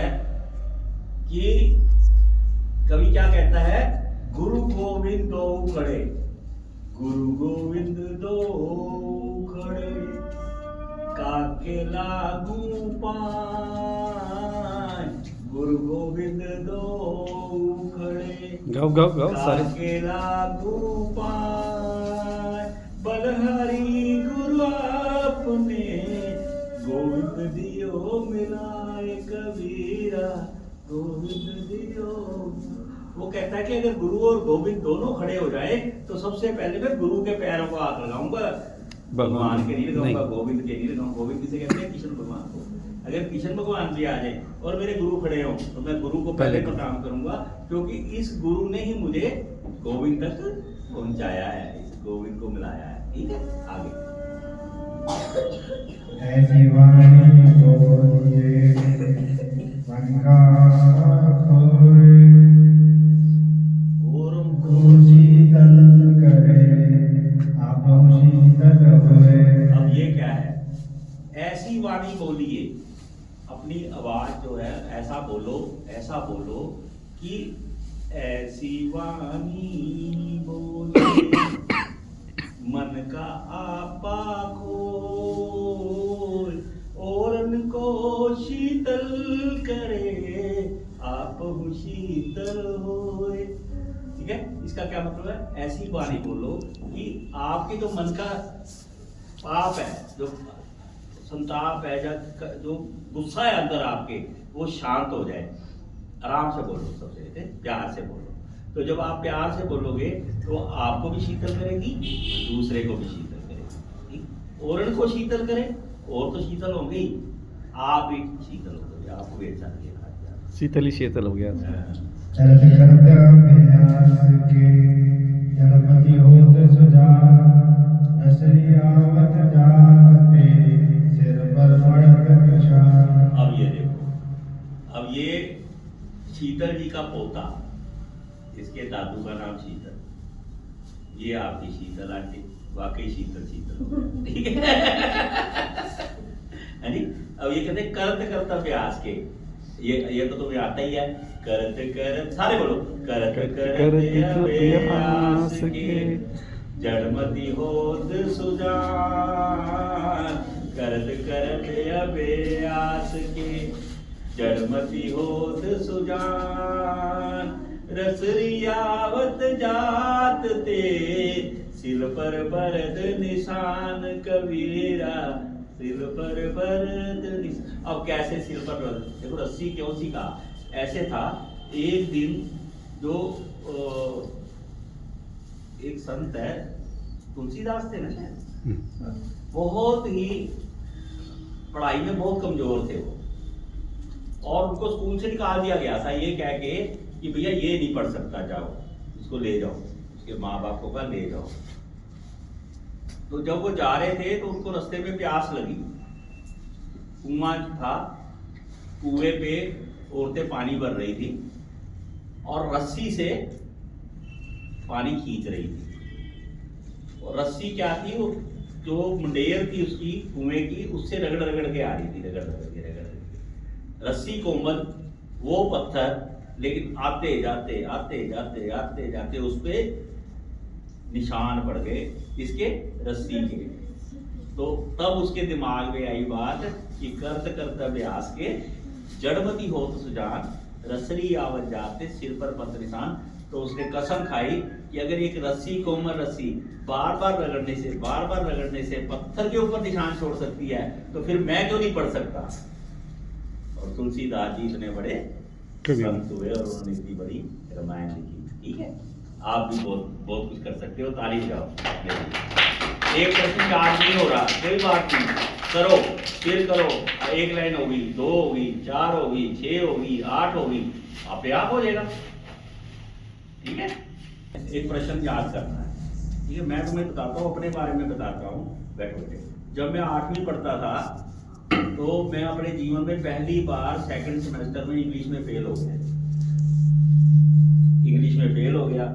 कि कवि क्या कहता है, गुरु गोविंद दो खड़े, गुरु गोविंद दो खड़े, काके लागू पाए, गुरु गोविंद दो खड़े, गाओ सारे। काके लागू पाए, बलहरी गुरु आपने, गोविंद दियो मिलाए कबीरा, गोविंद दियो। वो कहता है कि अगर गुरु और गोविंद दोनों खड़े हो जाए तो सबसे पहले मैं गुरु के पैरों को हाथ लगाऊंगा, भगवान के नहीं लगाऊंगा, गोविंद के नहीं लगाऊंगा। गोविंद किसे कहते हैं? कृष्ण भगवान को। अगर कृष्ण भगवान भी आ जाए और मेरे गुरु खड़े हों तो मैं गुरु को पहले प्रणाम करूंगा, क्योंकि इस गुरु ने ही मुझे गोविंद तक पहुंचाया है, इस गोविंद को मिलाया है। ठीक है, आगे। ऐसी वाणी बोलिए मन का खोए, और को शीतल करे आप शीतल होए। अब ये क्या है? ऐसी वाणी बोलिए, अपनी आवाज जो है ऐसा बोलो कि ऐसी वाणी बोलिए मन का आपा खोए, और उनको शीतल करे आप शीतल होए। ठीक है, इसका क्या मतलब है? ऐसी वाणी बोलो कि आपके जो मन का पाप है, जो संताप है, जो गुस्सा है अंदर आपके, वो शांत हो जाए। आराम से बोलो, सबसे प्यार से बोलो। तो जब आप प्यार से बोलोगे तो आपको भी शीतल करेगी, दूसरे को भी शीतल करेगी। ठीक, और उनको शीतल करे, और तो शीतल होंगे ही, आप भी शीतल हो गए, आपको भी अच्छा लगेगा। शीतल ही शीतल हो गया। चलत करत अभ्यास के जड़मति होत सुजान, रसरी आवत जाते सिर पर पड़त निशान। अब ये देखो, अब ये शीतल जी का पोता, इसके दादू का नाम शीतल, ये आपकी शीतल आंटी, वाकई शीतल हो गया। ठीक है नहीं? अब ये कहते हैं करत करत अभ्यास के, ये तो तुम्हें आता ही है। करत करत, सारे बोलो, करत करत अभ्यास के जड़मति होत सुजान, करत करत अभ्यास के जड़मति होत सुजान, रसरी आवत जात ते सिल पर बरद निशान कबीरा, सिल पर बरद निशान। अब कैसे सिल पर बरद? देखो रस्सी क्यों सी कहा? ऐसे था एक दिन, जो एक संत है, तुलसीदास थे ना शायद, बहुत ही पढ़ाई में बहुत कमजोर थे वो, और उनको स्कूल से निकाल दिया गया था ये कह के कि भैया ये नहीं पढ़ सकता, जाओ इसको ले जाओ, उसके माँ बाप को कहा ले जाओ। तो जब वो जा रहे थे तो उनको रास्ते में प्यास लगी, कुआं था, कुएं पे औरतें पानी भर रही थी और रस्सी से पानी खींच रही थी। और रस्सी क्या थी? वो जो मुंडेर थी उसकी कुएं की, उससे रगड़ रगड़ के आ रही थी, रगड़ रगड़ के। रस्सी कोमल, वो पत्थर, लेकिन आते जाते उस पे निशान पड़ गए, इसके रस्सी के। तो तब उसके दिमाग में आई बात कि करत करत अभ्यास के जड़मति होत सुजान, रसरी आवत जाते सिर पर पत निशान। तो उसने कसम खाई कि अगर एक रस्सी, कोमल रस्सी बार बार रगड़ने से पत्थर के ऊपर निशान छोड़ सकती है, तो फिर मैं क्यों नहीं पढ़ सकता। और तुलसीदास जी इतने बड़े संत हुए और उन्होंने इतनी बड़ी रामायण लिखी। ठीक है, आप भी बहुत कुछ कर सकते हो, ताली बजाओ। एक प्रश्न याद नहीं हो रहा, कोई बात नहीं, करो, फिर करो। एक लाइन होगी, 2 होगी, 4 होगी, 6 होगी, 8 होगी, आपे आप हो जाएगा। ठीक है, एक प्रश्न याद करना है। ठीक है, मैं तुम्हें बताता हूँ, अपने बारे में बताता हूँ। बैठो बेटे, जब मैं 8वीं पढ़ता था तो मैं अपने जीवन में पहली बार सेकंड सेमेस्टर में इंग्लिश में फेल हो गया।